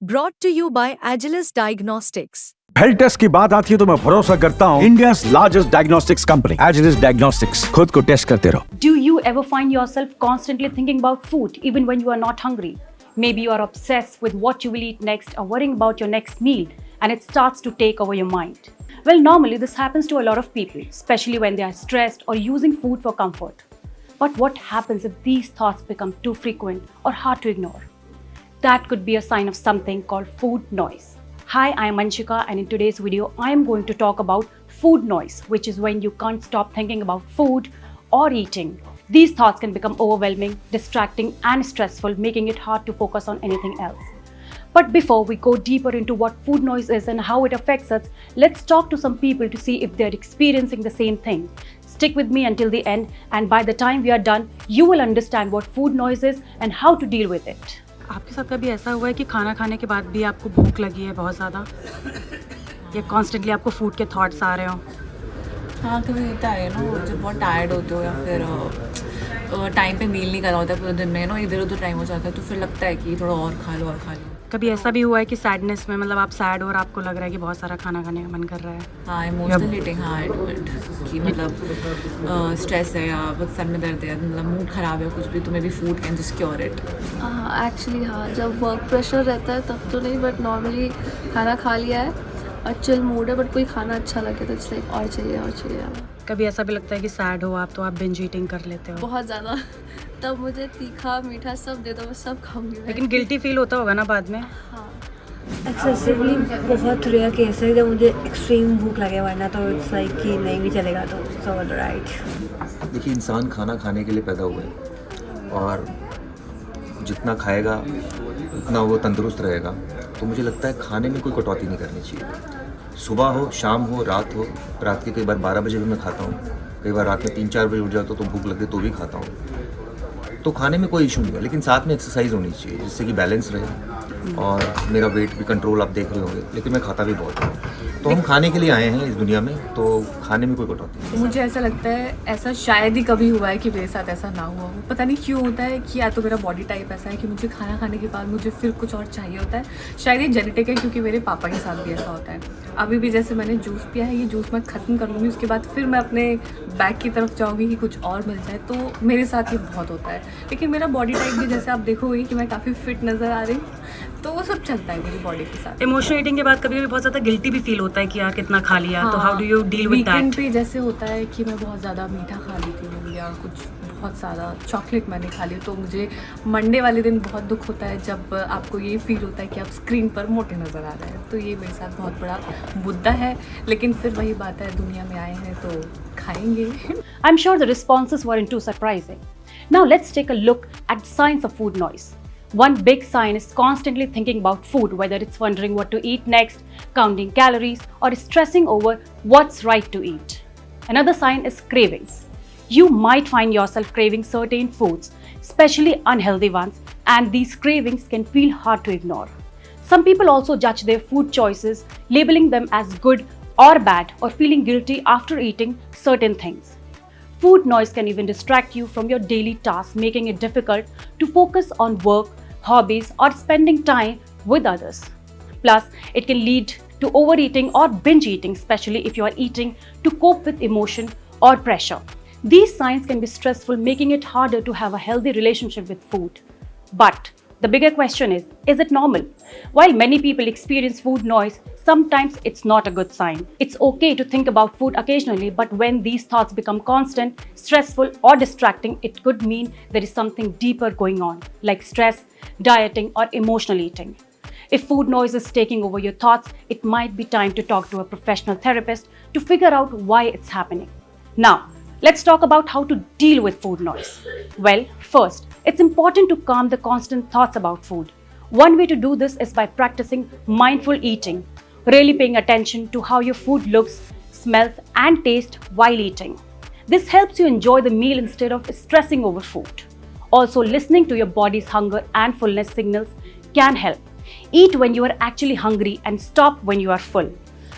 Brought to you by Agilus Diagnostics. Health test की बात आती है तो मैं भरोसा करता हूँ India largest diagnostics company Agilus diagnostics. खुद को टेस्ट करते रहो। Do you ever find yourself constantly thinking about food even when you are not hungry? Maybe you are obsessed with what you will eat next or worrying about your next meal and it starts to take over your mind. Well, normally this happens to a lot of people, especially when they are stressed or using food for comfort. But what happens if these thoughts become too frequent or hard to ignore? That could be a sign of something called food noise. Hi, I am Anshika and in today's video, I am going to talk about food noise, which is when you can't stop thinking about food or eating. These thoughts can become overwhelming, distracting and stressful, making it hard to focus on anything else. But before we go deeper into what food noise is and how it affects us, let's talk to some people to see if they're experiencing the same thing. Stick with me until the end and by the time we are done, you will understand what food noise is and how to deal with it. आपके साथ कभी ऐसा हुआ है कि खाना खाने के बाद भी आपको भूख लगी है बहुत ज़्यादा या कॉन्स्टेंटली आपको फूड के थॉट्स आ रहे हो? हाँ, कभी होता है ना, जब बहुत टायर्ड होते हो या फिर टाइम पे मील नहीं करा होता है पूरे दिन में, इधर उधर टाइम हो जाता है तो फिर लगता है कि थोड़ा और खा लो। कभी ऐसा भी हुआ है कि सैडनेस में मतलब आप सैड हो और आपको लग रहा है कि बहुत सारा खाना खाने का मन कर रहा है? हाँ, इमोशनल ईटिंग, हाँ आई डू इट कि मतलब स्ट्रेस है या बहुत सर में दर्द है, मतलब मूड ख़राब है कुछ भी, तो may be food can just cure it. Actually हाँ, जब वर्क प्रेशर रहता है तब तो नहीं, बट नॉर्मली खाना खा लिया है और चिल मूड है, बट कोई खाना अच्छा लगे तो इट्स लाइक और चाहिए। कभी ऐसा भी लगता है कि सैड हो आप तो आप बिंज ईटिंग कर लेते हो? बहुत ज़्यादा। तब मुझे तीखा मीठा सब दे दो, मैं सब खाऊंगी। लेकिन गिल्टी फील होता होगा ना बाद में? हाँ, एक्सेसिवली बहुत रेयर केस है जब मुझे एक्सट्रीम भूख लगे, वरना तो इट्स लाइक कि नहीं भी चलेगा तो इट्स ऑल राइट। देखिए, इंसान खाना खाने के लिए पैदा हुआ है और जितना खाएगा उतना वो तंदुरुस्त रहेगा। तो मुझे लगता है खाने में कोई कटौती नहीं करनी चाहिए। सुबह हो, शाम हो, रात हो, रात के कई बार 12 बजे भी मैं खाता हूँ, कई बार रात में 3-4 बजे उठ जाता हूँ तो भूख लगती तो भी खाता हूँ। तो खाने में कोई इशू नहीं है, लेकिन साथ में एक्सरसाइज होनी चाहिए जिससे कि बैलेंस रहे। और मेरा वेट भी कंट्रोल आप देख रहे होंगे, लेकिन मैं खाता भी बहुत हूँ। तो हम खाने के लिए आए हैं इस दुनिया में, तो खाने में कोई कटौती नहीं। मुझे ऐसा लगता है ऐसा शायद ही कभी हुआ है कि मेरे साथ ऐसा ना हुआ हो। पता नहीं क्यों होता है कि या तो मेरा बॉडी टाइप ऐसा है कि मुझे खाना खाने के बाद मुझे फिर कुछ और चाहिए होता है। शायद ये जेनेटिक है, क्योंकि मेरे पापा के साथ भी ऐसा होता है। अभी भी जैसे मैंने जूस पिया है, ये जूस मैं ख़त्म कर लूँगी, उसके बाद फिर मैं अपने बैग की तरफ जाऊँगी कि कुछ और मिल जाए। तो मेरे साथ ये बहुत होता है। लेकिन मेरा बॉडी टाइप भी, जैसे आप देखोगे कि मैं काफ़ी फिट नज़र आ रही हूँ, तो वो सब चलता है मेरी बॉडी के साथ। इमोशनल ईटिंग के बाद कभी कभी बहुत ज़्यादा गिल्टी भी फील होता है कि यार कितना खा लिया। तो how do you deal with that? Weekend पे जैसे होता है कि मैं बहुत ज़्यादा मीठा खा लेती हूँ या कुछ बहुत ज़्यादा चॉकलेट मैंने खा ली, तो मुझे मंडे वाले दिन बहुत दुख होता है जब आपको ये फील होता है कि आप स्क्रीन पर मोटे नज़र आ रहे हैं। तो ये मेरे साथ बहुत बड़ा मुद्दा है, लेकिन फिर वही बात है, दुनिया में आए हैं तो खाएंगे। I'm sure the responses weren't too surprising. Now let's take a look at the signs of food noise. One big sign is constantly thinking about food, whether it's wondering what to eat next, counting calories, or stressing over what's right to eat. Another sign is cravings. You might find yourself craving certain foods, especially unhealthy ones, and these cravings can feel hard to ignore. Some people also judge their food choices, labeling them as good or bad, or feeling guilty after eating certain things. Food noise can even distract you from your daily tasks, making it difficult to focus on work, hobbies, or spending time with others. Plus, it can lead to overeating or binge eating, especially if you are eating to cope with emotion or pressure. These signs can be stressful, making it harder to have a healthy relationship with food. But the bigger question is it normal? While many people experience food noise, sometimes it's not a good sign. It's okay to think about food occasionally, but when these thoughts become constant, stressful, or distracting, it could mean there is something deeper going on, like stress, dieting, or emotional eating. If food noise is taking over your thoughts, it might be time to talk to a professional therapist to figure out why it's happening. Now, let's talk about how to deal with food noise. Well, first, it's important to calm the constant thoughts about food. One way to do this is by practicing mindful eating, really paying attention to how your food looks, smells, and tastes while eating. This helps you enjoy the meal instead of stressing over food. Also, listening to your body's hunger and fullness signals can help. Eat when you are actually hungry and stop when you are full.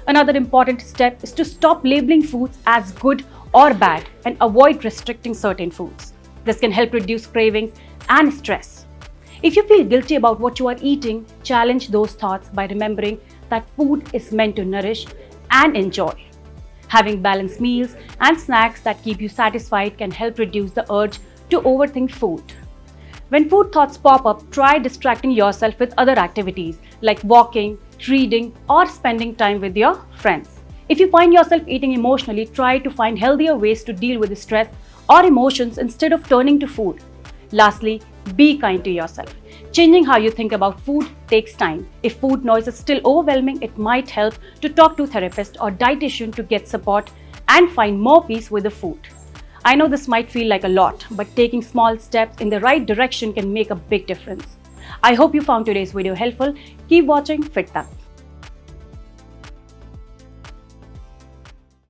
Another important step is to stop labeling foods as good or bad and avoid restricting certain foods. This can help reduce cravings and stress. If you feel guilty about what you are eating, challenge those thoughts by remembering that food is meant to nourish and enjoy. Having balanced meals and snacks that keep you satisfied can help reduce the urge to overthink food. When food thoughts pop up, try distracting yourself with other activities like walking, reading, or spending time with your friends. If you find yourself eating emotionally, try to find healthier ways to deal with the stress or emotions instead of turning to food. Lastly, be kind to yourself. Changing how you think about food takes time. If food noise is still overwhelming, it might help to talk to a therapist or dietitian to get support and find more peace with the food. I know this might feel like a lot, but taking small steps in the right direction can make a big difference. I hope you found today's video helpful. Keep watching Fit Takt.